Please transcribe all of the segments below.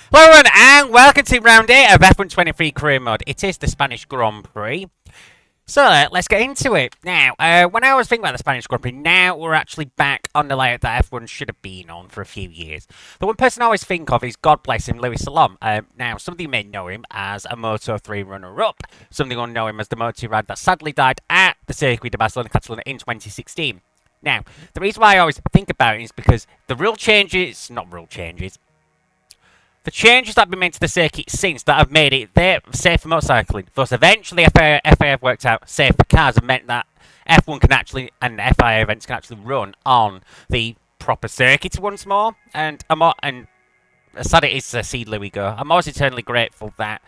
Hello everyone and welcome to round 8 of F123 Career Mode. It is the Spanish Grand Prix. So let's get into it. Now, when I was thinking about the Spanish Grand Prix, now we're actually back on the layout that F1 should have been on for a few years. The one person I always think of is, God bless him, Lewis Salom. Now, some of you may know him as a Moto3 runner-up. Some of you will know him as the Moto2 rider that sadly died at the Circuit de Barcelona Catalunya in 2016. Now, the reason why I always think about it is because the the changes that have been made to the circuit since that have made it there safe for motorcycling. Thus, eventually, FIA have worked out safe for cars and meant that F1 can actually, and FIA events can actually run on the proper circuit once more. And as sad it is to see Louis go, I'm always eternally grateful that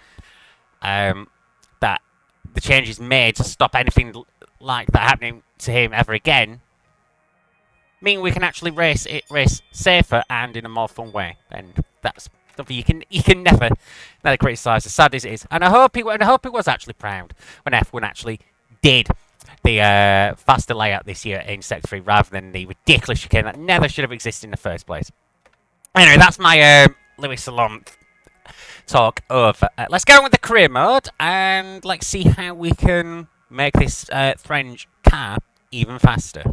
that the changes made to stop anything like that happening to him ever again. Meaning we can actually race safer and in a more fun way, and that's something you can never criticise, as sad as it is. And I hope he was actually proud when F1 actually did the faster layout this year in Sector 3 rather than the ridiculous chicane that never should have existed in the first place. Anyway, that's my Lewis Salom talk over. Let's go on with the career mode and let's see how we can make this French car even faster.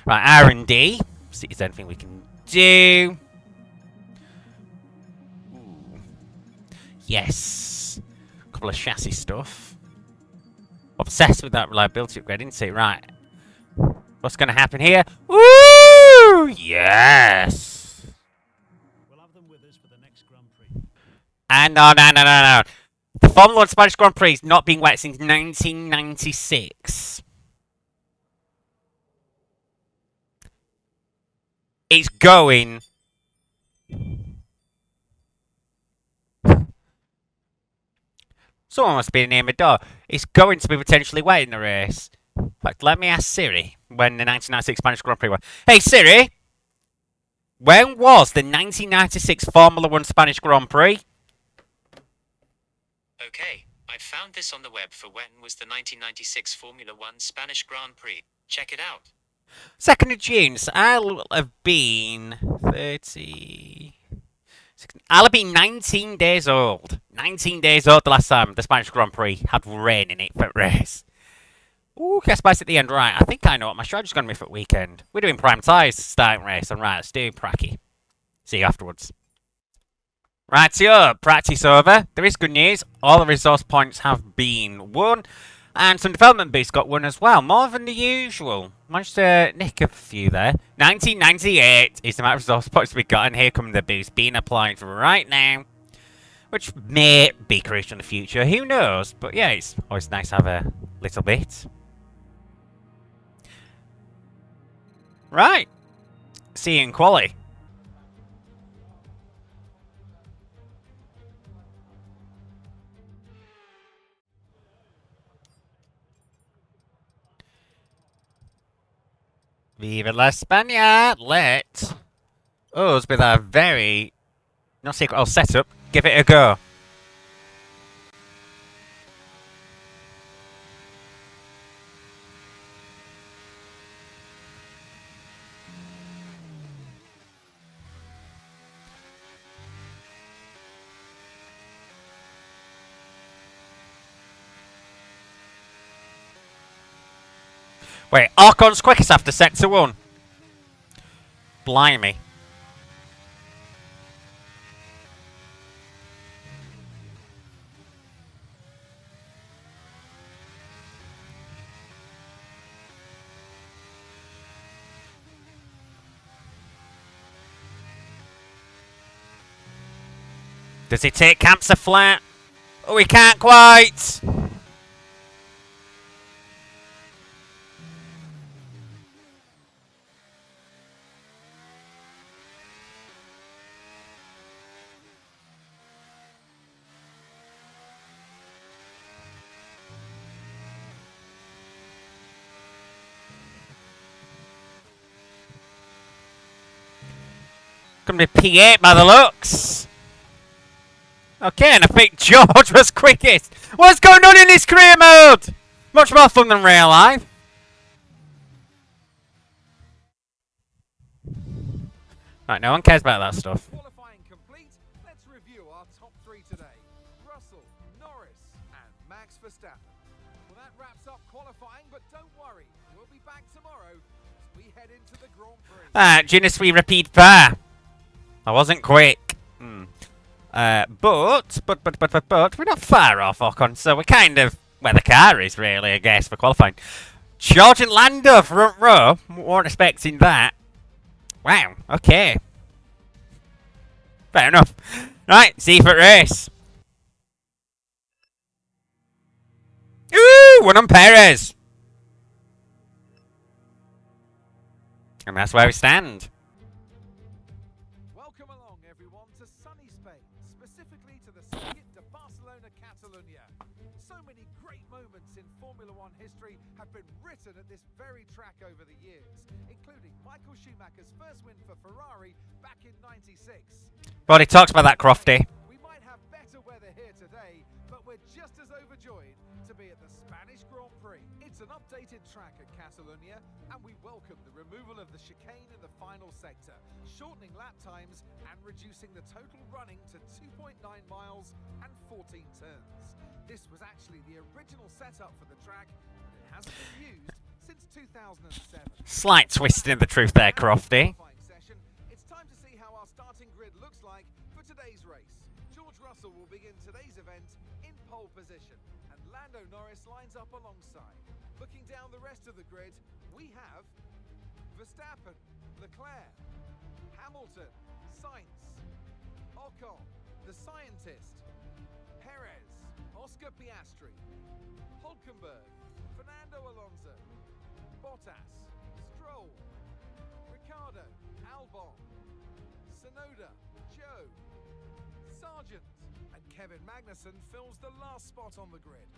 Right, R&D. See if there's anything we can do. Ooh. Yes. A couple of chassis stuff. Obsessed with that reliability upgrade, isn't it? Right. What's going to happen here? Woo! Yes! We'll have them with us for the next Grand Prix. And no. The Formula 1 Spanish Grand Prix is not being wet since 1996. It's going. Someone must be near my door. It's going to be potentially wet in the race. In fact, let me ask Siri when the 1996 Spanish Grand Prix was. Hey Siri! When was the 1996 Formula 1 Spanish Grand Prix? Okay, I found this on the web for when was the 1996 Formula 1 Spanish Grand Prix. Check it out. 2nd of June, so I'll have been 30... I'll have been 19 days old. 19 days old the last time the Spanish Grand Prix had rain in it for a race. Ooh, guess price at the end. Right, I think I know what my strategy's going to be for the weekend. We're doing prime tyres starting race, and right, let's do Pracky. See you afterwards. Rightio, practice over. There is good news. All the resource points have been won. And some development boosts got won as well, more than the usual. Managed to nick a few there. 1998 is the amount of resource points we got, and here come the boosts being applied right now. Which may be crucial in the future, who knows? But yeah, it's always nice to have a little bit. Right. See you in quali. Viva la España! Let us, with our very, not secret, setup, give it a go. Wait, Archon's quickest after Sector 1. Blimey. Does he take Camps flat? Oh, he can't quite! Gonna be P8 by the looks. Okay, and I think George was quickest. What's going on in this career mode? Much more fun than real life. Right, no one cares about that stuff. Qualifying complete. Let's review. you our top three today: Russell, Norris, and Max Verstappen. Well, that wraps up qualifying, but don't worry, we'll be back tomorrow as we head into the Grand Prix. Je ne suis rapide pas. I wasn't quick. But we're not far off Ocon, so we're kind of where the car is, really, I guess, for qualifying. George and Lando front row. Weren't expecting that. Wow, okay. Fair enough. Right, see you for race. Ooh, one on Perez. And that's where we stand. Welcome along, everyone, to sunny Spain, specifically to the Circuit de Barcelona, Catalunya. So many great moments in Formula One history have been written at this very track over the years, including Michael Schumacher's first win for Ferrari back in '96. But he talks about that, Crofty. We might have better weather here today, but we're just as overjoyed to be at the Spanish Grand Prix. It's an updated track at Catalunya, and we welcome the removal of the chicane in the final sector, shortening lap times and reducing the total running to 2.9 miles and 14 turns. This was actually the original setup for the track, but it hasn't been used since 2007. Slight twisting of the truth there, Crofty. It's time to see how our starting grid looks like for today's race. George Russell will begin today's event in pole position, and Lando Norris lines up alongside. Looking down the rest of the grid, we have Verstappen, Leclerc, Hamilton, Sainz, Ocon, the scientist, Perez, Oscar Piastri, Hulkenberg, Fernando Alonso, Bottas, Stroll, Ricciardo, Albon, Sonoda, Joe, Sargent, and Kevin Magnussen fills the last spot on the grid.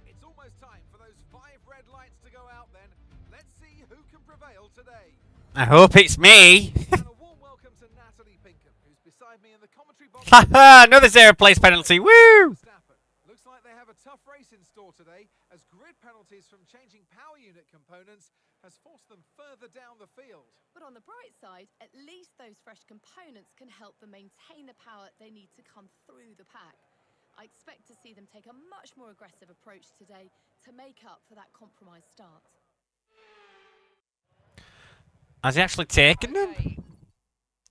It's almost time for those 5 red lights to go out then. Let's see who can prevail today. I hope it's me. And a warm welcome to Natalie Pinkham, who's beside me in the commentary box. Haha, another 0 place penalty. Woo! Verstappen. Looks like they have a tough race in store today, as grid penalties from changing power unit components has forced them further down the field. But on the bright side, at least those fresh components can help them maintain the power they need to come through the pack. I expect to see them take a much more aggressive approach today to make up for that compromised start. Has he actually taken them?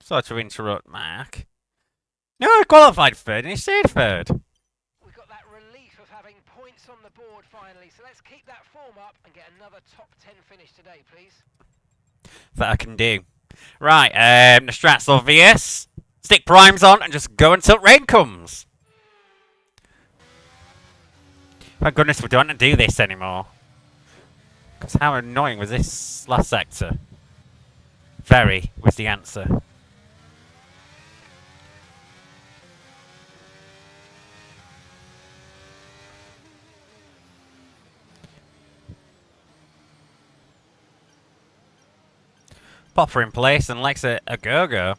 Sorry to interrupt, Mark. No, he qualified third and he stayed third. We've got that relief of having points on the board finally, so let's keep that form up and get another top 10 finish today, please. That I can do. Right, the strat's obvious. Stick primes on and just go until rain comes. Thank goodness we don't have to do this anymore. Because how annoying was this last sector? Very was the answer. Pop her in place and likes a go-go.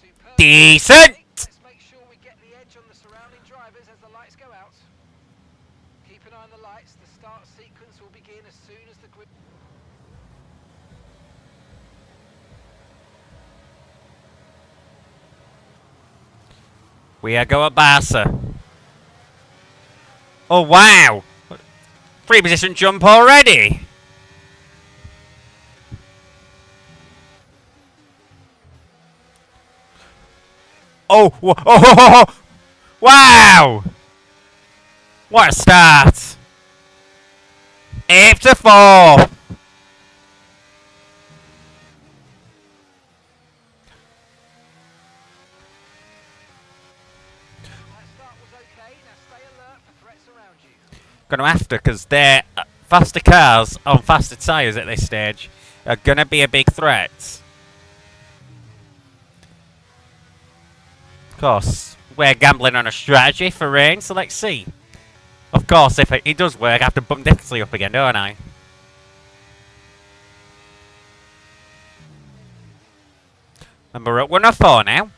Superb. Decent! Let's make sure we get the edge on the surrounding drivers as the lights go out. Keep an eye on the lights. The start sequence will begin as soon as the grid... We are going Barca. Oh wow! 3 position jump already! Oh, oh, wow! What a start! 8 to 4. Gonna have to, because they're faster cars on faster tyres at this stage are gonna be a big threat. Of course, we're gambling on a strategy for rain, so let's see. Of course, if it does work, I have to bump difficulty up again, don't I? And we're at 104 now.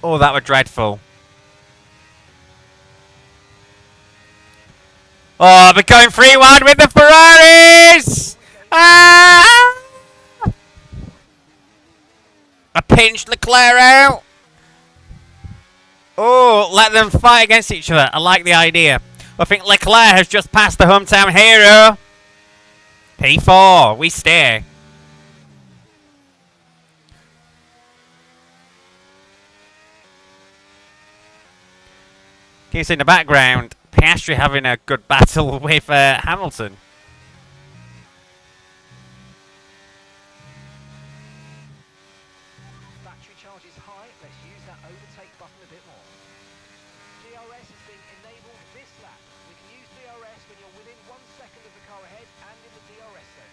Oh, that were dreadful. Oh, we're going 3-1 with the Ferraris! Ah! I pinched Leclerc out. Oh, let them fight against each other. I like the idea. I think Leclerc has just passed the hometown hero. P4, we stay. Can you see in the background, Piastri having a good battle with Hamilton. Battery charge is high. Let's use that overtake button a bit more. DRS has been enabled this lap. We can use DRS when you're within 1 second of the car ahead and in the DRS zone.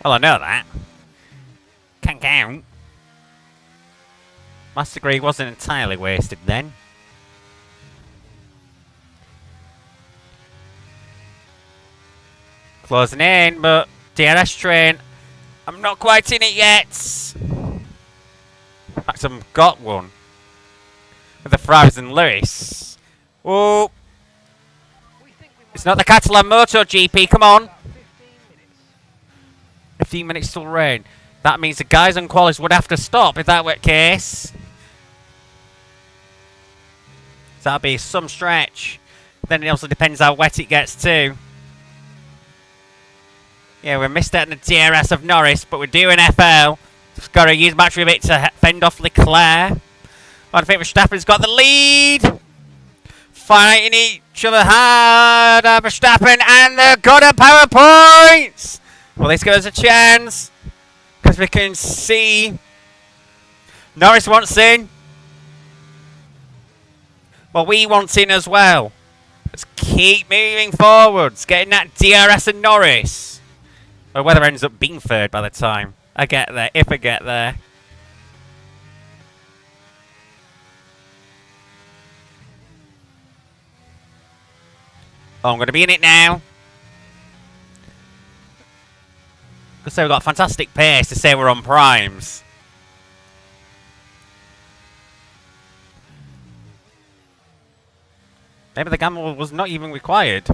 Well, I know that. Can't count. Master degree wasn't entirely wasted then. Closing in, but DRS train, I'm not quite in it yet. In fact, I've got one. With the Ferraris and Lewis. Oh, We think we it's might not the Catalan Moto GP, come on. about 15 minutes. 15 minutes till rain. That means the guys on qualis would have to stop if that were the case. So that'll be some stretch. Then it also depends how wet it gets too. Yeah, we missed out on the DRS of Norris, but we're doing FL. Just got to use battery a bit to fend off Leclerc. I think Verstappen's got the lead. Fighting each other hard. Verstappen, and they've got a power points. Well, this gives us a chance. Because we can see Norris wants in. Well, we want in as well. Let's keep moving forwards. Getting that DRS and Norris. Or whether it ends up being third by the time I get there, if I get there. Oh, I'm going to be in it now. Because we've got fantastic pace to say we're on primes. Maybe the gamble was not even required.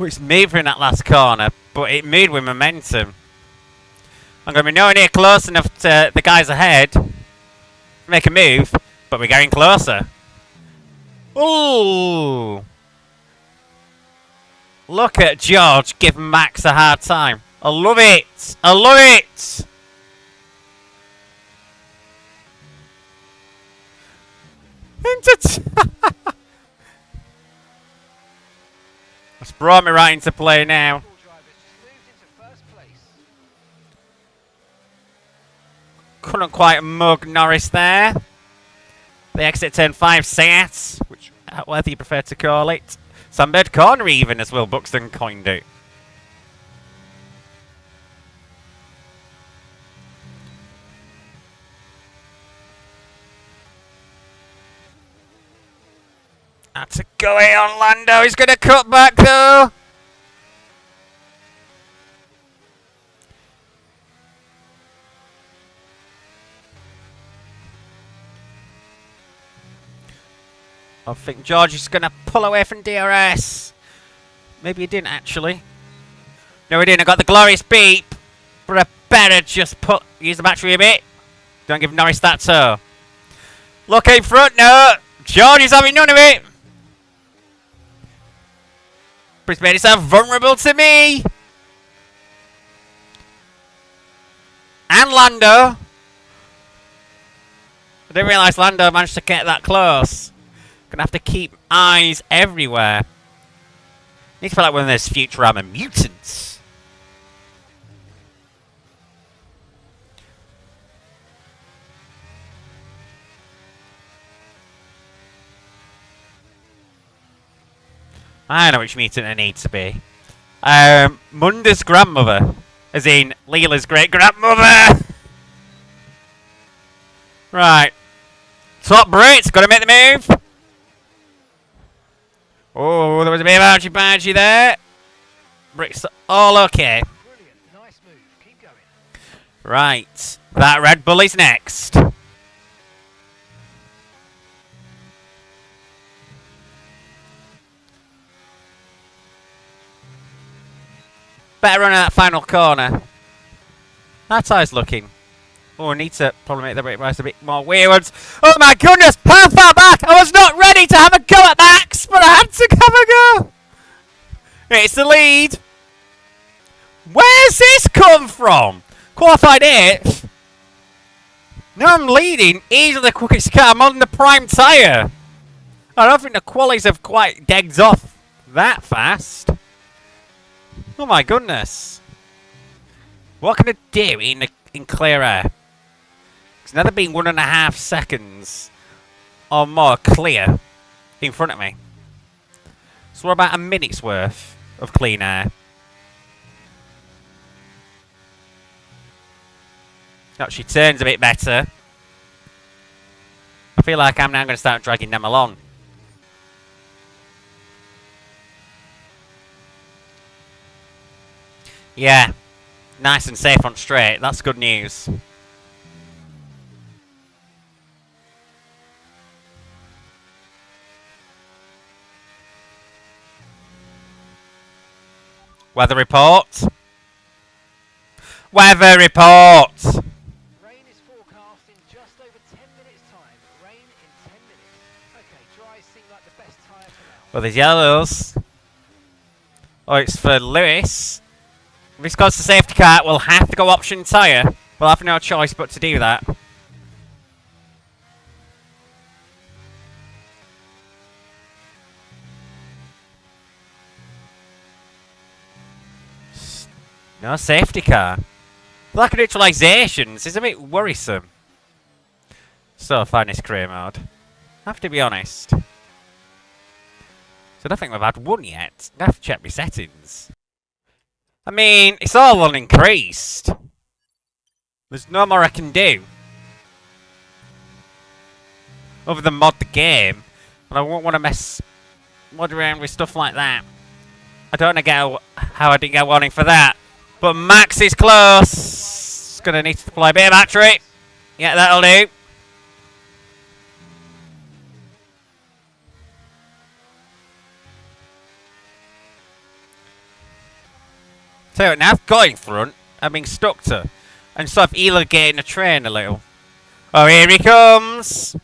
Oh, it's moving in that last corner, but it moved with momentum. I'm going to be nowhere near close enough to the guys ahead to make a move, but we're getting closer. Ooh! Look at George giving Max a hard time. I love it! I love it! It's brought me right into play now. Drivers just moved into first place. Couldn't quite mug Norris there. The exit turn 5 set, which whether you prefer to call it. Sunbird corner even, as Will Buxton coined it. That's a go on Lando. He's going to cut back though. I think George is going to pull away from DRS. Maybe he didn't actually. No, he didn't. I got the glorious beep. But I better just use the battery a bit. Don't give Norris that toe. Look in front. No. George is having none of it. But he's made himself vulnerable to me. And Lando. I didn't realise Lando managed to get that close. Gonna have to keep eyes everywhere. Need to feel like one of those Futurama mutants. I know which mutant I need to be. Munda's grandmother. As in, Leela's great-grandmother! Right. Top Brits, got to make the move. Oh, there was a bit of argy-bargy there. Brits all okay. Brilliant. Nice move. Keep going. Right, that Red Bull is next. Better run in that final corner. That's how it's looking. Oh, I need to probably make the brake rise a bit more weirwards. Oh my goodness, how far back? I was not ready to have a go at Max, but I had to have a go. It's the lead. Where's this come from? Qualified 8th. Now I'm leading. Easily the quickest car. I'm on the prime tyre. I don't think the qualies have quite degged off that fast. Oh my goodness. What can I do in clear air? It's never been 1.5 seconds or more clear in front of me. So we're about a minute's worth of clean air. Actually turns a bit better. I feel like I'm now going to start dragging them along. Yeah, nice and safe on straight. That's good news. Weather report. Weather report. Rain is forecast in just over 10 minutes' time. Rain in 10 minutes. Okay, dries seem like the best tyre for now. Well, there's yellows. Oh, it's for Lewis. If this goes to safety car, we'll have to go option tyre. We'll have no choice but to do that. No safety car. Lack of neutralisations is a bit worrisome. So far in this career mode. I have to be honest. So I don't think we've had one yet. I have to check my settings. I mean, it's all unincreased. There's no more I can do. Other than mod the game. And I won't want to mod around with stuff like that. I don't know how I didn't get a warning for that. But Max is close. Gonna need to deploy a bit of battery. Yeah, that'll do. So now I've got in front, I'm being stuck to. And so I've elongated the train a little. Oh, here he comes!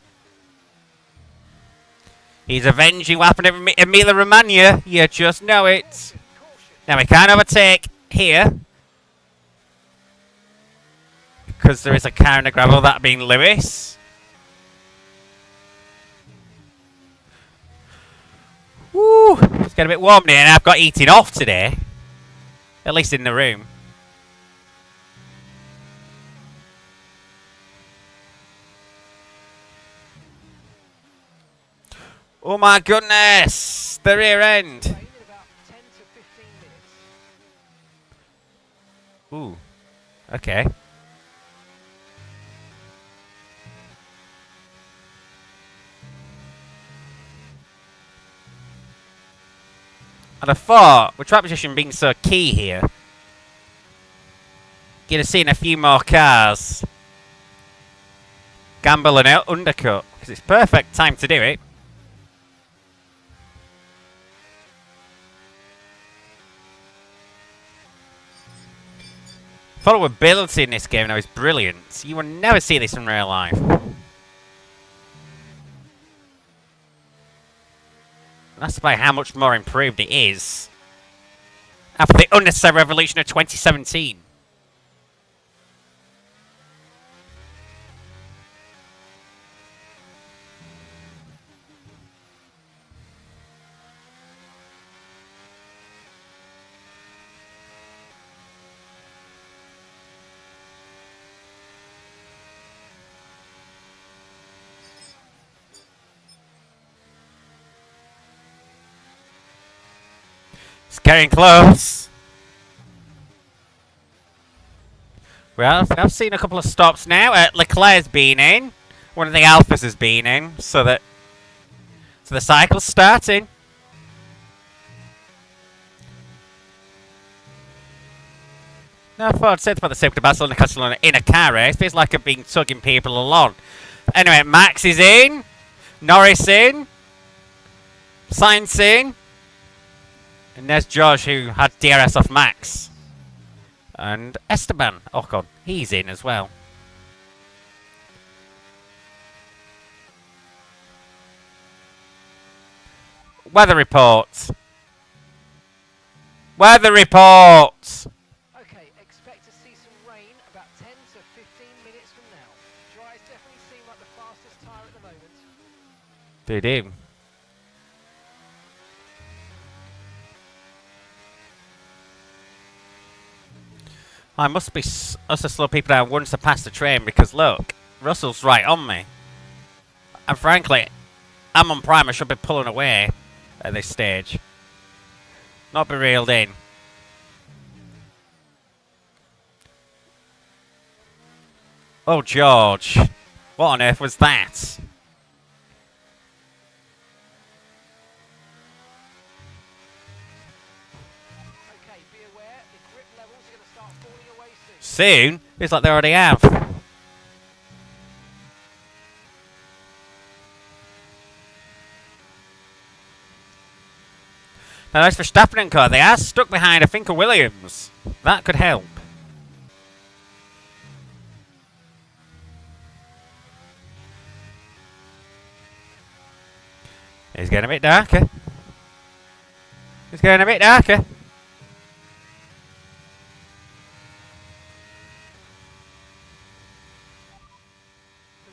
He's avenging what happened to Emilia Romagna. You just know it. Now we can't overtake here. Because there is a car in the gravel, that being Lewis. Woo! It's getting a bit warm here and I've got eating off today. At least in the room. Oh my goodness! The rear end! Rain in about 10 to 15 minutes. Ooh. Okay. And I thought, with track position being so key here, you'd have seen a few more cars gamble and undercut, because it's perfect time to do it. Followability in this game now is brilliant. You will never see this in real life. That's by how much more improved it is after the unnecessary revolution of 2017. It's getting close. Well, I've seen a couple of stops now. Leclerc's been in. one of the Alphas has been in, so the cycle's starting. Now, I thought I'd said about the safety of Barcelona in a car race. Feels like I've been tugging people along. Anyway, Max is in. Norris in. Sainz in. And there's George, who had DRS off Max. And Esteban Ocon, he's in as well. Weather reports. Weather reports. Okay, expect to see some rain about 10 to 15 minutes from now. Dries definitely seem like the fastest tyre at the moment. They do. I must be us to slow people down once I pass the train because look, Russell's right on me. And frankly, I'm on prime, I should be pulling away at this stage. Not be reeled in. Oh, George. What on earth was that? Okay, be aware, the grip levels are going to start falling away soon. Soon? Feels like they already have. Now as for Verstappen and Co, they are stuck behind, I think, a Williams. That could help. It's getting a bit darker. It's getting a bit darker. The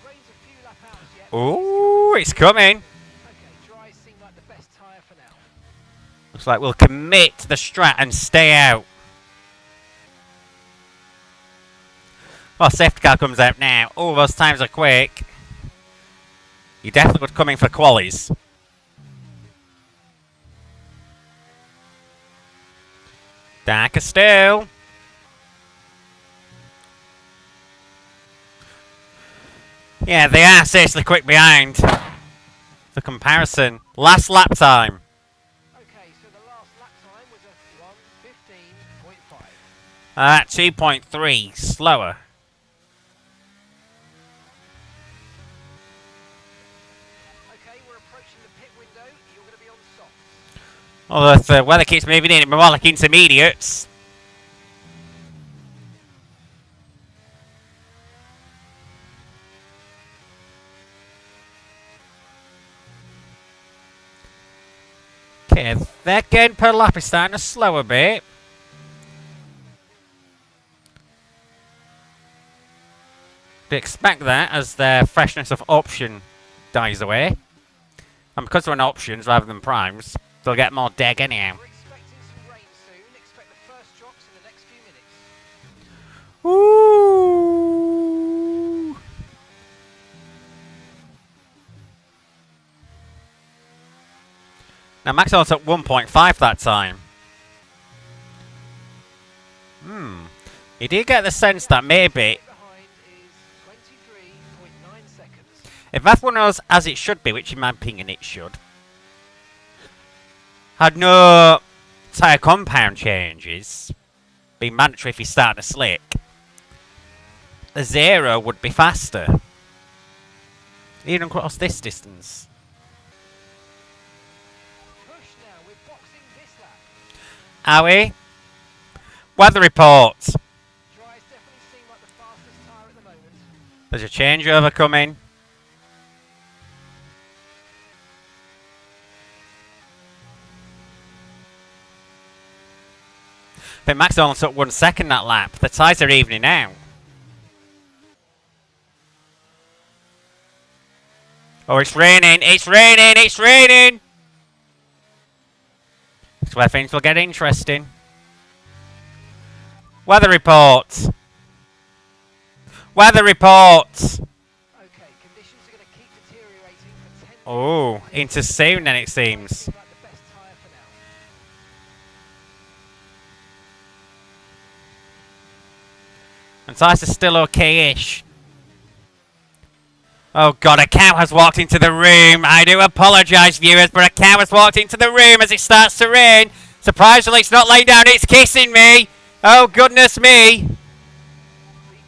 rain's a few lap hours yet. Ooh, it's coming. Okay, dries seem like the best tyre for now. Looks like we'll commit to the strat and stay out. Well, safety car comes out now. Oh, those times are quick. You definitely would come in for qualies. Darker still. Yeah, they are seriously quick behind. For comparison, last lap time. Okay, so the last lap time was a 1:15.5. 2.3, slower. Okay, we're approaching the pit window. You're going to be on softs. Although if the weather keeps moving in, more like intermediates. Okay, their gain per lap is starting to slow a bit. They expect that as their freshness of option dies away. And because they're on options rather than primes, they'll get more deg anyhow. We're expecting some rain soon. Expect the first drops in the next few minutes. Ooh. Now Max was at 1.5 that time. You do get the sense that maybe Behind is 23.9 seconds. if F1 was as it should be, which in my opinion it should, had no tyre compound changes, being mandatory if you start a slick, the zero would be faster. Even across this distance. Push now. We're boxing this lap. Are we? Weather report. Dries definitely seem like the fastest tyre at the moment. There's a changeover coming. I think Max only took 1 second that lap. The tyres are evening out. Oh, it's raining! It's raining! It's raining! That's where things will get interesting. Weather report. Weather report. Okay, conditions are going to keep deteriorating for 10 minutes. Oh, into soon then it seems. Seems like the best tyre for now. And tyres are still okay-ish. Oh god, a cow has walked into the room. I do apologise, viewers, but a cow has walked into the room as it starts to rain. Surprisingly, it's not laying down, it's kissing me. Oh goodness me. Be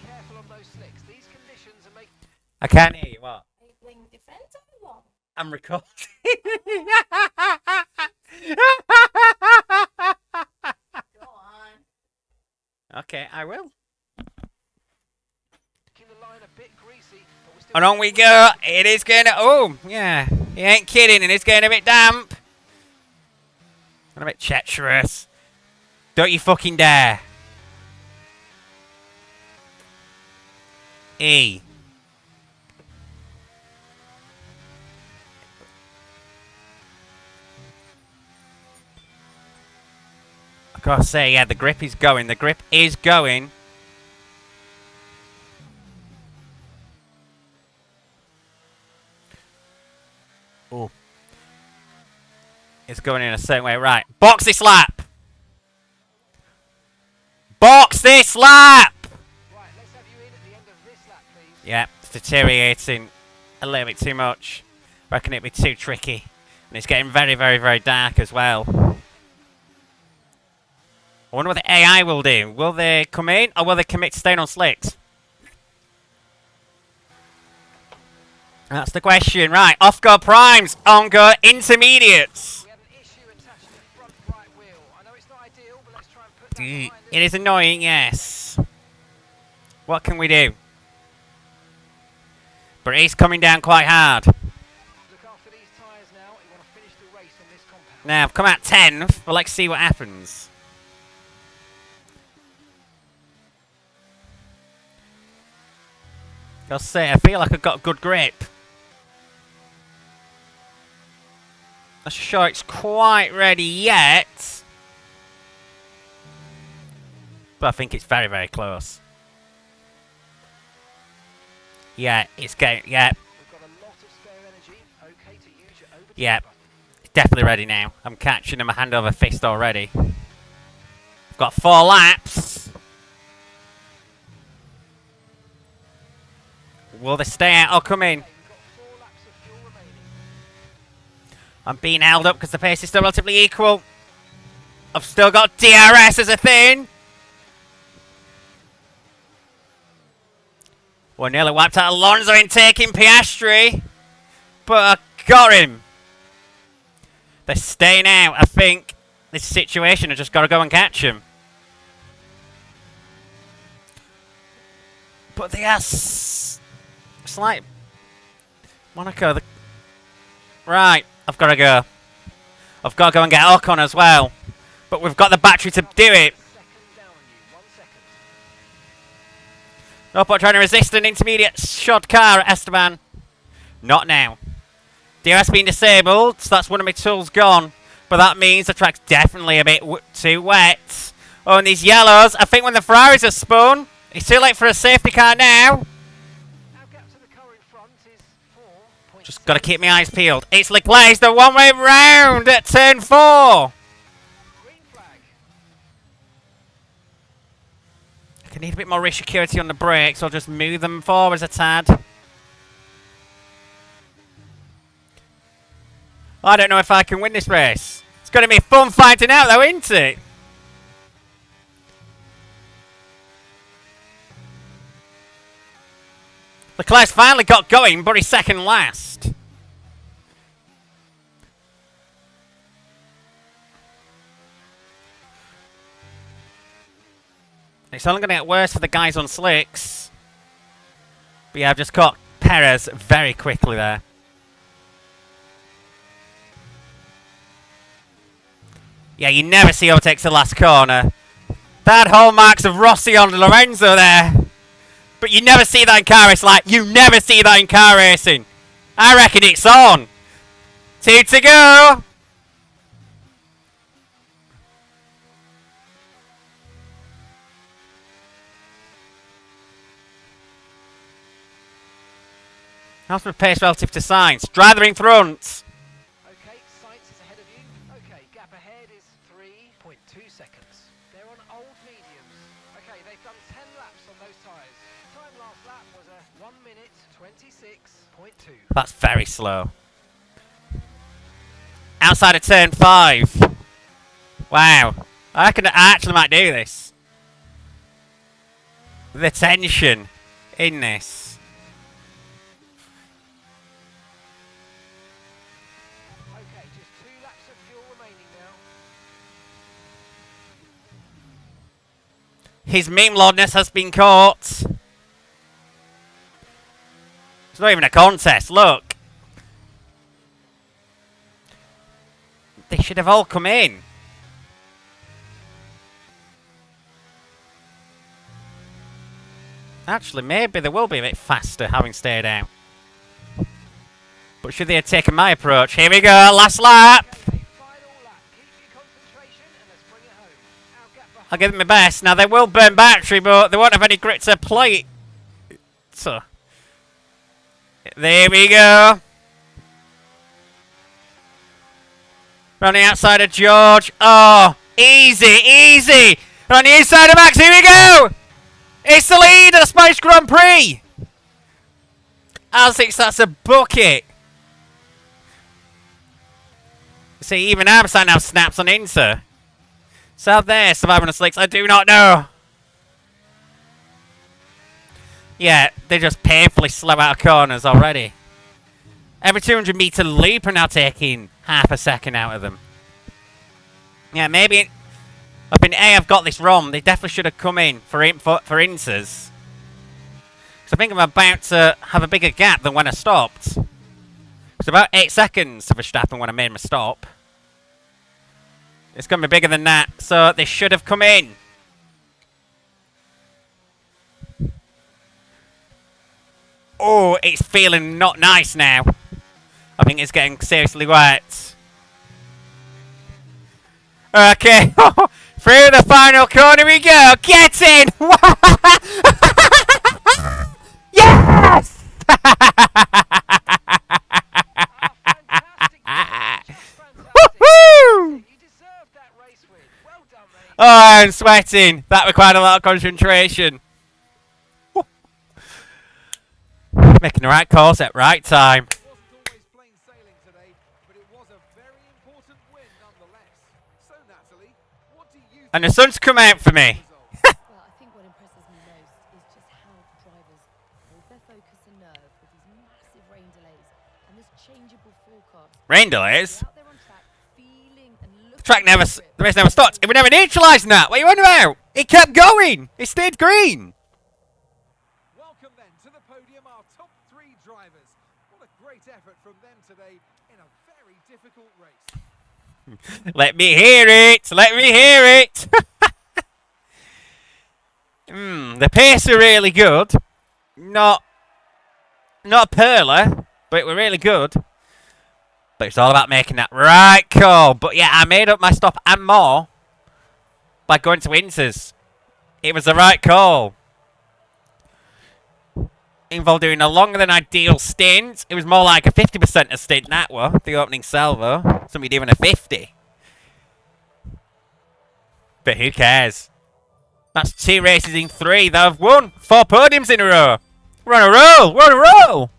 careful on those slicks. These conditions are making... I can't hear you, what? Are you playing defense or what? I'm recording. Go on. Okay, I will. the line a bit greasy, but we're still... And on we go. It is going to... Oh, yeah. He ain't kidding, and it's getting a bit damp. And a bit treacherous. Don't you fucking dare. E. I gotta say, yeah, the grip is going. The grip is going. Oh. It's going in a certain way. Right. Box this lap. Box this lap. Right, let's have you in at the end of this lap, please. Yeah, it's deteriorating a little bit too much. Reckon it'd be too tricky. And it's getting very, very, very dark as well. I wonder what the AI will do. Will they come in or will they commit to staying on slicks? That's the question. Right, off go primes, on go intermediates. We have an issue attaching the front right wheel. I know it's not ideal, but let's try and put that behind us. It is annoying, yes. What can we do? But it is coming down quite hard. Look after these tyres now. You want to finish the race on this compound. Now, I've come out 10th, but let's see what happens. I'll say, I feel like I've got good grip. Not sure it's quite ready yet. But I think it's very, very close. Yeah, it's getting, yeah. We've got a lot of spare energy. Okay to use your overtake Yeah, button. it's definitely ready now. I'm catching him a hand over fist already. I've got 4 laps. Will they stay out or come in? Okay, we've got 4 laps of fuel remaining. I'm being held up because the pace is still relatively equal. I've still got DRS as a thing. Well, nearly wiped out Alonso in taking Piastri. But I got him. They're staying out. I think this situation, I just got to go and catch him. But they are slight. Monaco. Right, I've got to go. I've got to go and get Ocon as well. But we've got the battery to do it. Second down on you. 1 second. No point trying to resist an intermediate shod car at Esteban. Not now. DRS being disabled, so that's one of my tools gone. But that means the track's definitely a bit too wet. Oh, and these yellows, I think when the Ferraris are spun, it's too late for a safety car now. Our gap to the car in front is 4.6. Just got to keep my eyes peeled. It's Leclerc's the one-way round at turn 4. Green flag. I need a bit more wrist security on the brakes. I'll just move them forwards a tad. I don't know if I can win this race. It's going to be fun fighting out though, isn't it? Leclerc's finally got going, but he's second last. It's only going to get worse for the guys on slicks. But yeah, I've just caught Perez very quickly there. Yeah, you never see overtakes the last corner. That hallmarks of Rossi on Lorenzo there. But you never see that in car racing. Like, you never see that in car racing. I reckon it's on. 2 to go. How's my pace relative to Sainz? Driver in front. Okay, Sainz is ahead of you. Okay, gap ahead is 3.2 seconds. They're on old mediums. Okay, they've done 10 laps on those tyres. Time last lap was a 1 minute 26.2. That's very slow. Outside of turn 5. Wow. I reckon I actually might do this. The tension in this. Okay, just 2 laps of fuel remaining now. His meme lordness has been caught. It's not even a contest, look. They should have all come in. Actually, maybe they will be a bit faster having stayed out. But should they have taken my approach? Here we go, last lap. Okay, final lap. Keep your concentration and let's bring it home. Our gap behind. I'll give them my best. Now, they will burn battery, but they won't have any grit to play. So, there we go. We're on the outside of George. Oh, easy, easy. We're on the inside of Max. Here we go. It's the lead of the Spanish Grand Prix. I think that's a bucket. See, even I'm starting to have snaps on Inter. So there, surviving the slicks. I do not know. Yeah, they just painfully slow out of corners already. Every 200 meter loop are now taking half a second out of them. Yeah, maybe up in A I've got this wrong. They definitely should have come in for Inters. So I think I'm about to have a bigger gap than when I stopped. It's about 8 seconds to Verstappen when I made my stop. It's going to be bigger than that, so they should have come in. Oh, it's feeling not nice now. I think it's getting seriously wet. Okay, through the final corner we go. Get in! Yes! Woohoo! You deserved that race win. Well done, mate. Oh, I'm sweating. That required a lot of concentration. Making the right calls at right time. It wasn't always plain sailing today, but it was a very important win nonetheless. So, Natalie, what do you And the sun's come out for me. Well, I think what impresses me most is just how the drivers hold their focus and nerve with these massive rain delays and this changeable forecast. Rain delays? They're out there on track, feeling and looking The race never stopped. It would never neutralise that. What are you on about? It kept going. It stayed green. Welcome then to the podium, our top 3 drivers. What a great effort from them today in a very difficult race. Let me hear it. Let me hear it. The pace are really good. Not a perler, but we're really good. But it's all about making that right call. But yeah, I made up my stop and more by going to Inters. It was the right call. Involved doing a longer than ideal stint. It was more like a 50% a stint, that was, the opening salvo. Somebody doing a 50. But who cares? That's 2 races in 3 that have won 4 podiums in a row. We're on a roll. We're on a roll.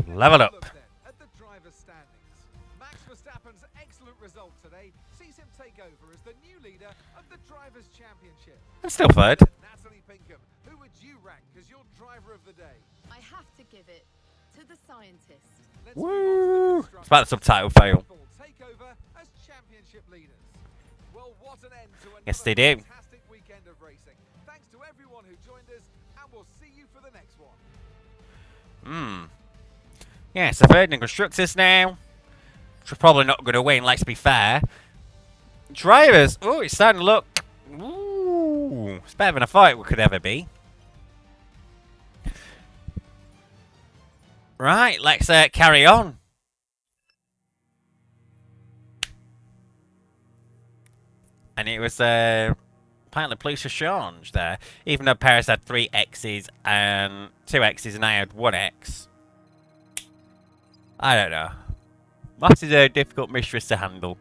Level up. Look then at the driver's standings. Max Verstappen's excellent result today sees him take over as the new leader of the Drivers' Championship. I'm still third. Natalie Pinkham, who would you rank as your driver of the day? I have to give it to the scientist. Let's Woo! move on to the It's about the subtitle fail. constructors. Take over as championship leaders. Well, what an end to another Yes, they do. fantastic weekend of racing. Thanks to everyone who joined us, and we'll see you for the next one. Yeah, so third in constructors now. Which we're probably not going to win, let's be fair. Drivers. Oh, it's starting to look. Ooh. It's better than I thought it could ever be. Right, let's carry on. And it was apparently police change there. Even though Paris had 3 X's and 2 X's and I had 1 X. I don't know. That is a difficult mistress to handle.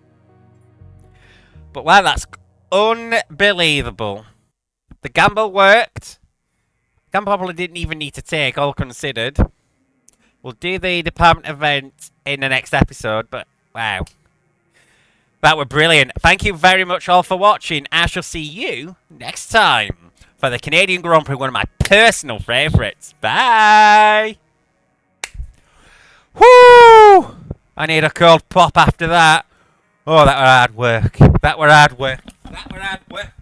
But wow, that's unbelievable. The gamble worked. Gamble probably didn't even need to take, all considered. We'll do the department event in the next episode, but wow. That were brilliant. Thank you very much all for watching. I shall see you next time for the Canadian Grand Prix, one of my personal favourites. Bye! Whoo! I need a cold pop after that. Oh, that were hard work. That were hard work. That were hard work.